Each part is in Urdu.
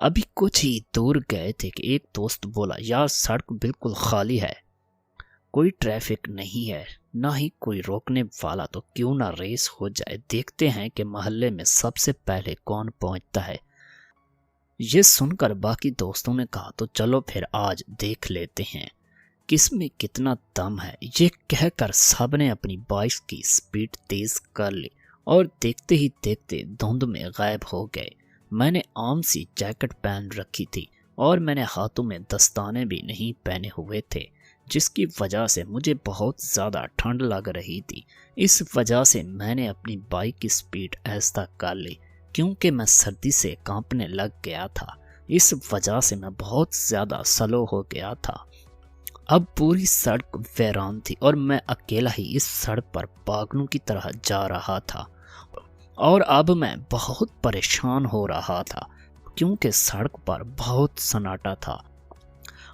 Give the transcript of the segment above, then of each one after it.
ابھی کچھ ہی دور گئے تھے کہ ایک دوست بولا، یار سڑک بالکل خالی ہے، کوئی ٹریفک نہیں ہے، نہ ہی کوئی روکنے والا، تو کیوں نہ ریس ہو جائے، دیکھتے ہیں کہ محلے میں سب سے پہلے کون پہنچتا ہے۔ یہ سن کر باقی دوستوں نے کہا، تو چلو پھر آج دیکھ لیتے ہیں کس میں کتنا دم ہے۔ یہ کہہ کر سب نے اپنی بائک کی سپیڈ تیز کر لی اور دیکھتے ہی دیکھتے دھند میں غائب ہو گئے۔ میں نے عام سی جیکٹ پہن رکھی تھی اور میں نے ہاتھوں میں دستانے بھی نہیں پہنے ہوئے تھے، جس کی وجہ سے مجھے بہت زیادہ ٹھنڈ لگ رہی تھی۔ اس وجہ سے میں نے اپنی بائک کی سپیڈ آہستہ کر لی، کیونکہ میں سردی سے کانپنے لگ گیا تھا۔ اس وجہ سے میں بہت زیادہ سلو ہو گیا تھا۔ اب پوری سڑک ویران تھی اور میں اکیلا ہی اس سڑک پر پاگلوں کی طرح جا رہا تھا، اور اب میں بہت پریشان ہو رہا تھا کیونکہ سڑک پر بہت سناٹا تھا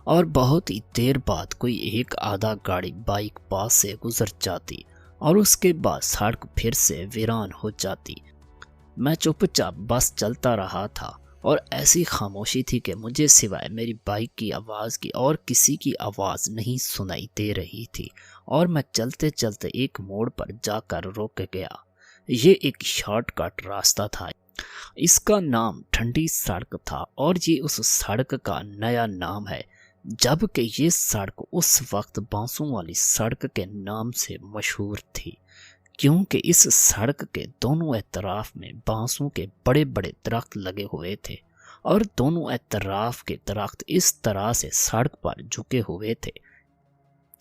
اور بہت ہی دیر بعد کوئی ایک آدھا گاڑی بائک پاس سے گزر جاتی اور اس کے بعد سڑک پھر سے ویران ہو جاتی۔ میں چپ چاپ بس چلتا رہا تھا اور ایسی خاموشی تھی کہ مجھے سوائے میری بائک کی آواز کی اور کسی کی آواز نہیں سنائی دے رہی تھی، اور میں چلتے چلتے ایک موڑ پر جا کر رک گیا۔ یہ ایک شارٹ کٹ راستہ تھا، اس کا نام ٹھنڈی سڑک تھا اور یہ اس سڑک کا نیا نام ہے، جبکہ یہ سڑک اس وقت بانسوں والی سڑک کے نام سے مشہور تھی، کیونکہ اس سڑک کے دونوں اطراف میں بانسوں کے بڑے بڑے درخت لگے ہوئے تھے اور دونوں اطراف کے درخت اس طرح سے سڑک پر جھکے ہوئے تھے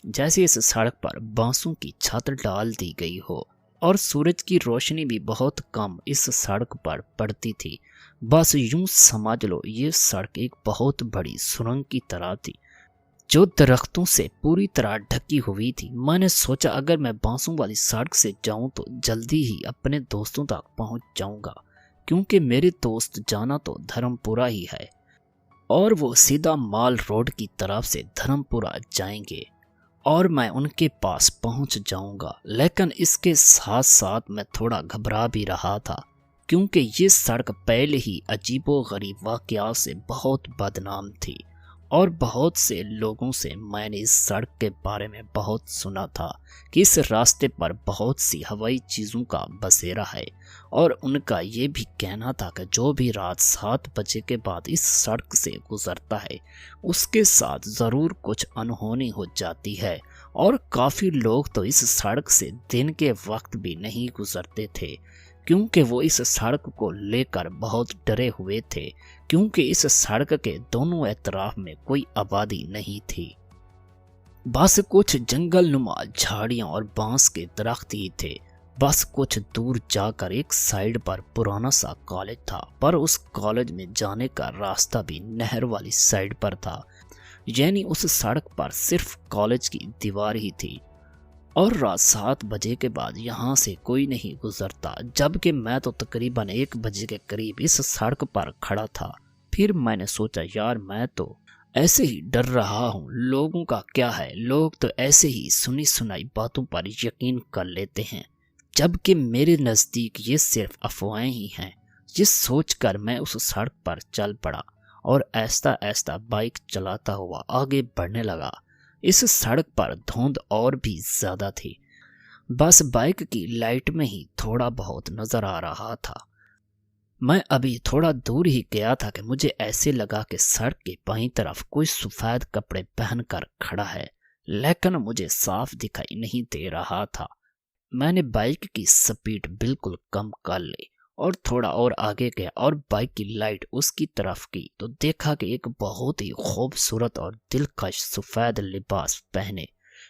جیسے اس سڑک پر بانسوں کی چھت ڈال دی گئی ہو، اور سورج کی روشنی بھی بہت کم اس سڑک پر پڑتی تھی۔ بس یوں سمجھ لو یہ سڑک ایک بہت بڑی سرنگ کی طرح تھی جو درختوں سے پوری طرح ڈھکی ہوئی تھی۔ میں نے سوچا اگر میں بانسوں والی سڑک سے جاؤں تو جلدی ہی اپنے دوستوں تک پہنچ جاؤں گا، کیونکہ میرے دوست جانا تو دھرم پورہ ہی ہے اور وہ سیدھا مال روڈ کی طرف سے دھرم پورہ جائیں گے اور میں ان کے پاس پہنچ جاؤں گا۔ لیکن اس کے ساتھ ساتھ میں تھوڑا گھبرا بھی رہا تھا، کیونکہ یہ سڑک پہلے ہی عجیب و غریب واقعات سے بہت بدنام تھی اور بہت سے لوگوں سے میں نے اس سڑک کے بارے میں بہت سنا تھا کہ اس راستے پر بہت سی ہوائی چیزوں کا بسیرا ہے، اور ان کا یہ بھی کہنا تھا کہ جو بھی رات 7 بجے کے بعد اس سڑک سے گزرتا ہے اس کے ساتھ ضرور کچھ انہونی ہو جاتی ہے، اور کافی لوگ تو اس سڑک سے دن کے وقت بھی نہیں گزرتے تھے، کیونکہ وہ اس سڑک کو لے کر بہت ڈرے ہوئے تھے، کیونکہ اس سڑک کے دونوں اطراف میں کوئی آبادی نہیں تھی، بس کچھ جنگل نما جھاڑیاں اور بانس کے درخت ہی تھے۔ بس کچھ دور جا کر ایک سائیڈ پر پرانا سا کالج تھا، پر اس کالج میں جانے کا راستہ بھی نہر والی سائیڈ پر تھا، یعنی اس سڑک پر صرف کالج کی دیوار ہی تھی، اور رات 7 بجے کے بعد یہاں سے کوئی نہیں گزرتا، جبکہ میں تو تقریباً 1 بجے کے قریب اس سڑک پر کھڑا تھا۔ پھر میں نے سوچا یار میں تو ایسے ہی ڈر رہا ہوں، لوگوں کا کیا ہے، لوگ تو ایسے ہی سنی سنائی باتوں پر یقین کر لیتے ہیں، جبکہ میرے نزدیک یہ صرف افواہیں ہی ہیں۔ یہ سوچ کر میں اس سڑک پر چل پڑا اور آہستہ آہستہ بائک چلاتا ہوا آگے بڑھنے لگا۔ اس سڑک پر دھند اور بھی زیادہ تھی، بس بائک کی لائٹ میں ہی تھوڑا بہت نظر آ رہا تھا۔ میں ابھی تھوڑا دور ہی گیا تھا کہ مجھے ایسے لگا کہ سڑک کے بائیں طرف کوئی سفید کپڑے پہن کر کھڑا ہے، لیکن مجھے صاف دکھائی نہیں دے رہا تھا۔ میں نے بائک کی سپیڈ بالکل کم کر لی اور تھوڑا اور آگے گیا اور بائک کی لائٹ اس کی طرف کی تو دیکھا کہ ایک بہت ہی خوبصورت اور دلکش سفید لباس پہنے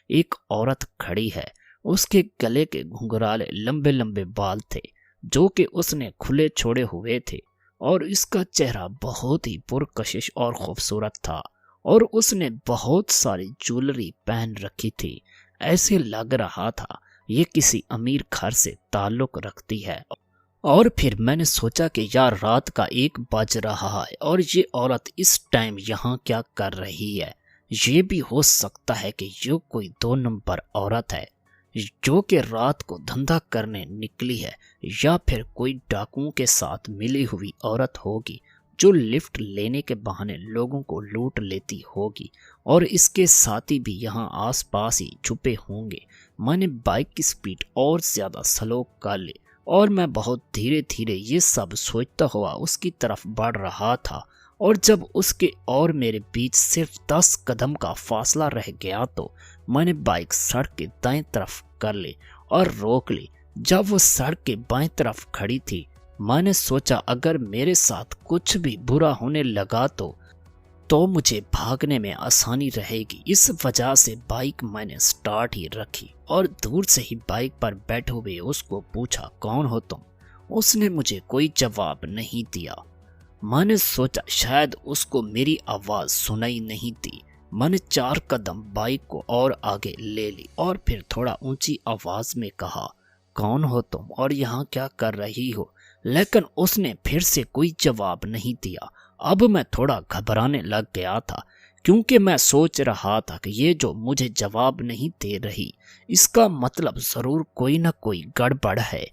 ایک عورت کھڑی ہے۔ اس کے گلے کے گھنگرالے لمبے لمبے بال تھے جو کہ اس نے کھلے چھوڑے ہوئے تھے، اور اس کا چہرہ بہت ہی پرکشش اور خوبصورت تھا، اور اس نے بہت ساری جولری پہن رکھی تھی۔ ایسے لگ رہا تھا یہ کسی امیر گھر سے تعلق رکھتی ہے۔ اور پھر میں نے سوچا کہ یار رات کا 1 بج رہا ہے اور یہ عورت اس ٹائم یہاں کیا کر رہی ہے؟ یہ بھی ہو سکتا ہے کہ یہ کوئی 2 نمبر عورت ہے جو کہ رات کو دھندا کرنے نکلی ہے، یا پھر کوئی ڈاکوؤں کے ساتھ ملی ہوئی عورت ہوگی۔ جو لفٹ لینے کے بہانے لوگوں کو لوٹ لیتی ہوگی، اور اس کے ساتھی بھی یہاں آس پاس ہی چھپے ہوں گے۔ میں نے بائک کی سپیڈ اور زیادہ سلو کر لی اور میں بہت دھیرے دھیرے یہ سب سوچتا ہوا اس کی طرف بڑھ رہا تھا، اور جب اس کے اور میرے بیچ صرف 10 قدم کا فاصلہ رہ گیا تو میں نے بائک سڑک کے دائیں طرف کر لی اور روک لی۔ جب وہ سڑک کے بائیں طرف کھڑی تھی، میں نے سوچا اگر میرے ساتھ کچھ بھی برا ہونے لگا تو مجھے بھاگنے میں آسانی رہے گی۔ اس وجہ سے بائک میں نے سٹارٹ ہی رکھی اور دور سے ہی بائک پر بیٹھے ہوئے اس کو پوچھا، کون ہو تم؟ اس نے مجھے کوئی جواب نہیں دیا۔ میں نے سوچا شاید اس کو میری آواز سنائی نہیں دی۔ میں نے 4 قدم بائک کو اور آگے لے لی اور پھر تھوڑا اونچی آواز میں کہا، کون ہو تم اور یہاں کیا کر رہی ہو؟ لیکن اس نے پھر سے کوئی جواب نہیں دیا۔ اب میں تھوڑا گھبرانے لگ گیا تھا، کیونکہ میں سوچ رہا تھا کہ یہ جو مجھے جواب نہیں دے رہی، اس کا مطلب ضرور کوئی نہ کوئی گڑبڑ ہے۔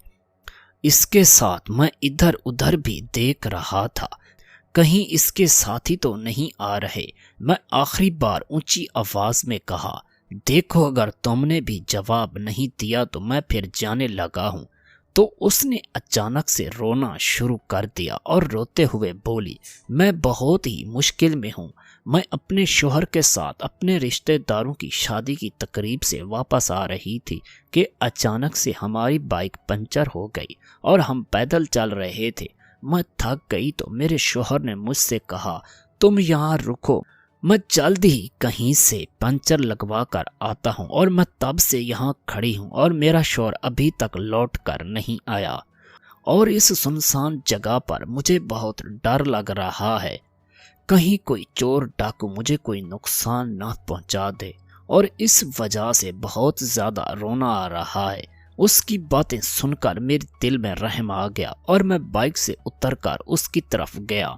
اس کے ساتھ میں ادھر ادھر بھی دیکھ رہا تھا، کہیں اس کے ساتھی تو نہیں آ رہے۔ میں آخری بار اونچی آواز میں کہا، دیکھو اگر تم نے بھی جواب نہیں دیا تو میں پھر جانے لگا ہوں۔ تو اس نے اچانک سے رونا شروع کر دیا اور روتے ہوئے بولی، میں بہت ہی مشکل میں ہوں۔ میں اپنے شوہر کے ساتھ اپنے رشتہ داروں کی شادی کی تقریب سے واپس آ رہی تھی کہ اچانک سے ہماری بائک پنچر ہو گئی اور ہم پیدل چل رہے تھے۔ میں تھک گئی تو میرے شوہر نے مجھ سے کہا، تم یہاں رکو، میں جلد ہی کہیں سے پنچر لگوا کر آتا ہوں۔ اور میں تب سے یہاں کھڑی ہوں اور میرا شوہر ابھی تک لوٹ کر نہیں آیا، اور اس سنسان جگہ پر مجھے بہت ڈر لگ رہا ہے، کہیں کوئی چور ڈاکو مجھے کوئی نقصان نہ پہنچا دے، اور اس وجہ سے بہت زیادہ رونا آ رہا ہے۔ اس کی باتیں سن کر میرے دل میں رحم آ گیا اور میں بائک سے اتر کر اس کی طرف گیا۔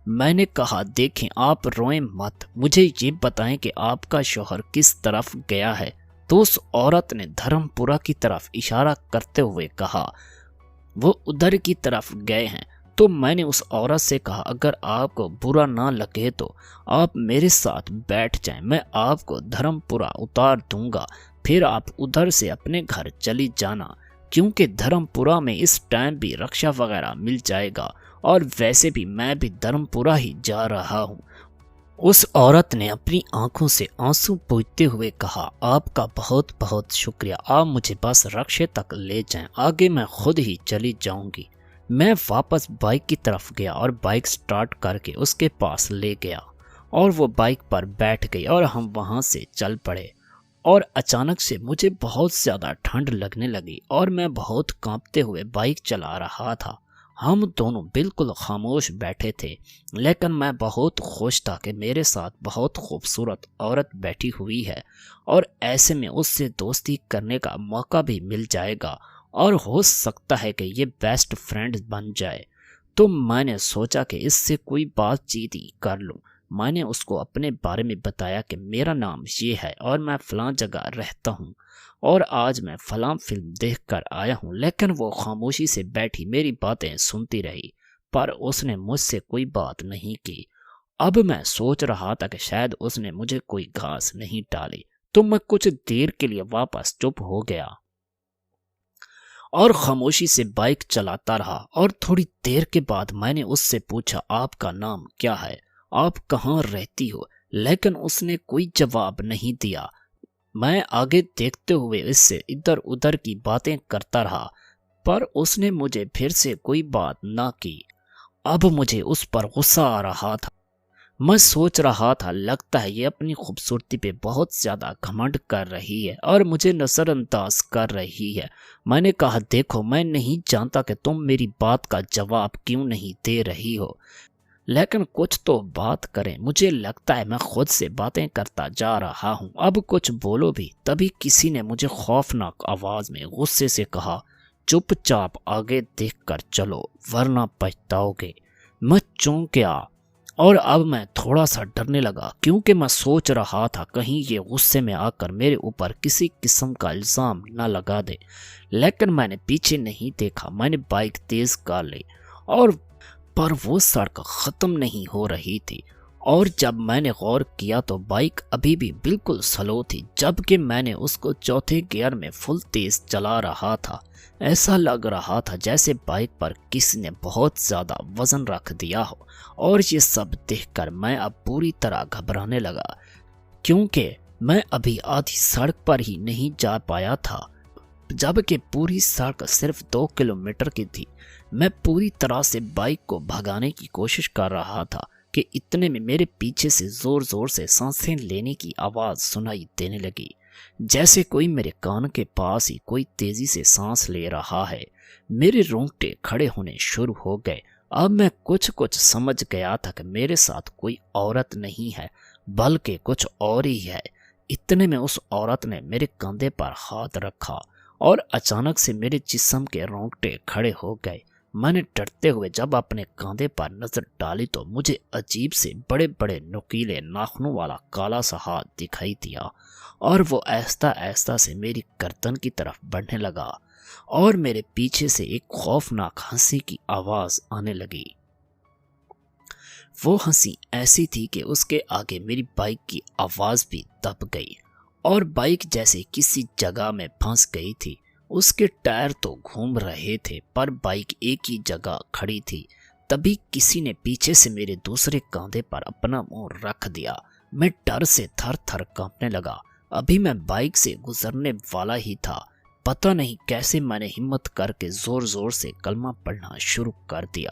میں نے کہا، دیکھیں آپ روئیں مت، مجھے یہ بتائیں کہ آپ کا شوہر کس طرف گیا ہے۔ تو اس عورت نے دھرم پورہ کی طرف اشارہ کرتے ہوئے کہا، وہ ادھر کی طرف گئے ہیں۔ تو میں نے اس عورت سے کہا، اگر آپ کو برا نہ لگے تو آپ میرے ساتھ بیٹھ جائیں، میں آپ کو دھرم پورہ اتار دوں گا، پھر آپ ادھر سے اپنے گھر چلی جانا، کیونکہ دھرم پورہ میں اس ٹائم بھی رکشہ وغیرہ مل جائے گا، اور ویسے بھی میں بھی دھرم پورہ ہی جا رہا ہوں۔ اس عورت نے اپنی آنکھوں سے آنسو پوچھتے ہوئے کہا، آپ کا بہت بہت شکریہ، آپ مجھے بس رکشے تک لے جائیں، آگے میں خود ہی چلی جاؤں گی۔ میں واپس بائک کی طرف گیا اور بائک سٹارٹ کر کے اس کے پاس لے گیا، اور وہ بائک پر بیٹھ گئی اور ہم وہاں سے چل پڑے۔ اور اچانک سے مجھے بہت زیادہ ٹھنڈ لگنے لگی اور میں بہت کانپتے ہوئے بائک چلا رہا تھا۔ ہم دونوں بالکل خاموش بیٹھے تھے، لیکن میں بہت خوش تھا کہ میرے ساتھ بہت خوبصورت عورت بیٹھی ہوئی ہے، اور ایسے میں اس سے دوستی کرنے کا موقع بھی مل جائے گا، اور ہو سکتا ہے کہ یہ بیسٹ فرینڈ بن جائے۔ تو میں نے سوچا کہ اس سے کوئی بات چیت ہی کر لوں۔ میں نے اس کو اپنے بارے میں بتایا کہ میرا نام یہ ہے اور میں فلاں جگہ رہتا ہوں، اور آج میں فلاں فلم دیکھ کر آیا ہوں۔ لیکن وہ خاموشی سے بیٹھی میری باتیں سنتی رہی، پر اس نے مجھ سے کوئی بات نہیں کی۔ اب میں سوچ رہا تھا کہ شاید اس نے مجھے کوئی گھاس نہیں ڈالی، تو میں کچھ دیر کے لیے واپس چپ ہو گیا اور خاموشی سے بائک چلاتا رہا۔ اور تھوڑی دیر کے بعد میں نے اس سے پوچھا، آپ کا نام کیا ہے؟ آپ کہاں رہتی ہو؟ لیکن اس نے کوئی جواب نہیں دیا۔ میں آگے دیکھتے ہوئے اس سے ادھر ادھر کی باتیں کرتا رہا، پر اس نے مجھے پھر سے کوئی بات نہ کی۔ اب مجھے اس پر غصہ آ رہا تھا۔ میں سوچ رہا تھا، لگتا ہے یہ اپنی خوبصورتی پہ بہت زیادہ گھمنڈ کر رہی ہے اور مجھے نظر انداز کر رہی ہے۔ میں نے کہا، دیکھو میں نہیں جانتا کہ تم میری بات کا جواب کیوں نہیں دے رہی ہو، لیکن کچھ تو بات کریں، مجھے لگتا ہے میں خود سے باتیں کرتا جا رہا ہوں، اب کچھ بولو بھی۔ تبھی کسی نے مجھے خوفناک آواز میں غصے سے کہا، چپ چاپ آگے دیکھ کر چلو ورنہ پچھتاؤ گے۔ میں چونک گیا اور اب میں تھوڑا سا ڈرنے لگا، کیونکہ میں سوچ رہا تھا کہیں یہ غصے میں آ کر میرے اوپر کسی قسم کا الزام نہ لگا دے۔ لیکن میں نے پیچھے نہیں دیکھا، میں نے بائک تیز کر لی اور پر وہ سڑک ختم نہیں ہو رہی تھی، اور جب میں نے غور کیا تو بائک ابھی بھی بالکل سلو تھی، جبکہ میں نے اس کو چوتھے گیئر میں فل تیز چلا رہا تھا۔ ایسا لگ رہا تھا جیسے بائک پر کسی نے بہت زیادہ وزن رکھ دیا ہو، اور یہ سب دیکھ کر میں اب پوری طرح گھبرانے لگا، کیونکہ میں ابھی آدھی سڑک پر ہی نہیں جا پایا تھا، جبکہ پوری سڑک صرف 2 کلومیٹر کی تھی۔ میں پوری طرح سے بائک کو بھگانے کی کوشش کر رہا تھا کہ اتنے میں میرے پیچھے سے زور زور سے سانسیں لینے کی آواز سنائی دینے لگی، جیسے کوئی میرے کان کے پاس ہی کوئی تیزی سے سانس لے رہا ہے۔ میرے رونگٹے کھڑے ہونے شروع ہو گئے۔ اب میں کچھ سمجھ گیا تھا کہ میرے ساتھ کوئی عورت نہیں ہے بلکہ کچھ اور ہی ہے۔ اتنے میں اس عورت نے میرے کندھے پر ہاتھ رکھا اور اچانک سے میرے جسم کے رونگٹے کھڑے ہو گئے۔ میں نے ڈرتے ہوئے جب اپنے کاندھے پر نظر ڈالی تو مجھے عجیب سے بڑے بڑے نوکیلے ناخنوں والا کالا سا ہاتھ دکھائی دیا، اور وہ آہستہ آہستہ سے میری گردن کی طرف بڑھنے لگا، اور میرے پیچھے سے ایک خوفناک ہنسی کی آواز آنے لگی۔ وہ ہنسی ایسی تھی کہ اس کے آگے میری بائک کی آواز بھی دب گئی، اور بائک جیسے کسی جگہ میں پھنس گئی تھی۔ اس کے ٹائر تو گھوم رہے تھے پر بائک ایک ہی جگہ کھڑی تھی۔ تبھی کسی نے پیچھے سے میرے دوسرے کاندھے پر اپنا منہ رکھ دیا۔ میں ڈر سے تھر تھر کانپنے لگا۔ ابھی میں بائک سے گزرنے والا ہی تھا، پتہ نہیں کیسے میں نے ہمت کر کے زور زور سے کلمہ پڑھنا شروع کر دیا۔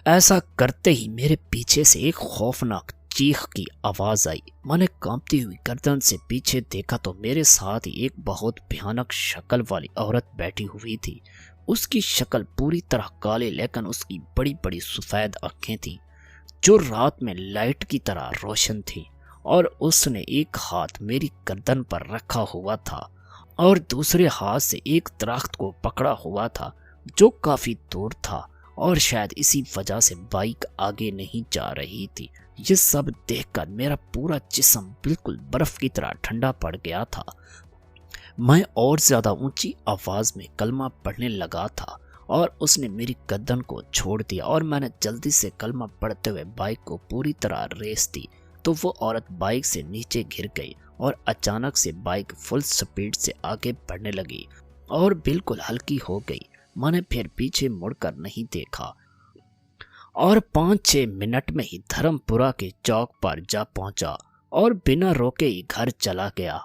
ایسا کرتے ہی میرے پیچھے سے ایک خوفناک چیخ کی آواز آئی۔ میں نے کانپتی ہوئی گردن سے پیچھے دیکھا تو میرے ساتھ ہی ایک بہت بھیانک شکل والی عورت بیٹھی ہوئی تھی۔ اس کی شکل پوری طرح کالی، لیکن اس کی بڑی بڑی سفید آنکھیں تھیں جو رات میں لائٹ کی طرح روشن تھی، اور اس نے ایک ہاتھ میری گردن پر رکھا ہوا تھا اور دوسرے ہاتھ سے ایک درخت کو پکڑا ہوا تھا جو کافی دور تھا، اور شاید اسی وجہ سے بائک آگے نہیں جا رہی تھی۔ یہ سب دیکھ کر میرا پورا جسم بالکل برف کی طرح ٹھنڈا پڑ گیا تھا۔ میں اور زیادہ اونچی آواز میں کلمہ پڑھنے لگا تھا، اور اس نے میری گردن کو چھوڑ دیا، اور میں نے جلدی سے کلمہ پڑھتے ہوئے بائک کو پوری طرح ریس دی تو وہ عورت بائک سے نیچے گر گئی، اور اچانک سے بائک فل سپیڈ سے آگے بڑھنے لگی اور بالکل ہلکی ہو گئی۔ میں نے پھر پیچھے مڑ کر نہیں دیکھا، اور 5-6 منٹ میں ہی دھرم پورہ کے چوک پر جا پہنچا اور بنا روکے ہی گھر چلا گیا۔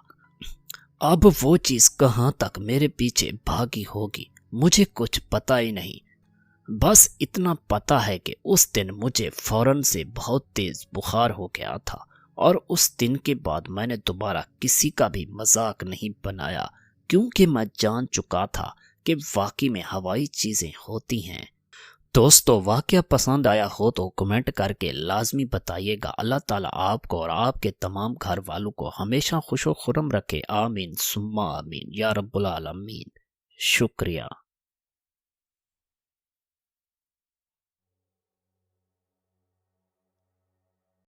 اب وہ چیز کہاں تک میرے پیچھے بھاگی ہوگی مجھے کچھ پتا ہی نہیں، بس اتنا پتا ہے کہ اس دن مجھے فوراً سے بہت تیز بخار ہو گیا تھا، اور اس دن کے بعد میں نے دوبارہ کسی کا بھی مذاق نہیں بنایا، کیونکہ میں جان چکا تھا کہ واقعی میں ہوائی چیزیں ہوتی ہیں۔ دوستو، واقعہ پسند آیا ہو تو کمنٹ کر کے لازمی بتائیے گا۔ اللہ تعالیٰ آپ کو اور آپ کے تمام گھر والوں کو ہمیشہ خوش و خرم رکھے، آمین ثم آمین یا رب العالمین۔ شکریہ۔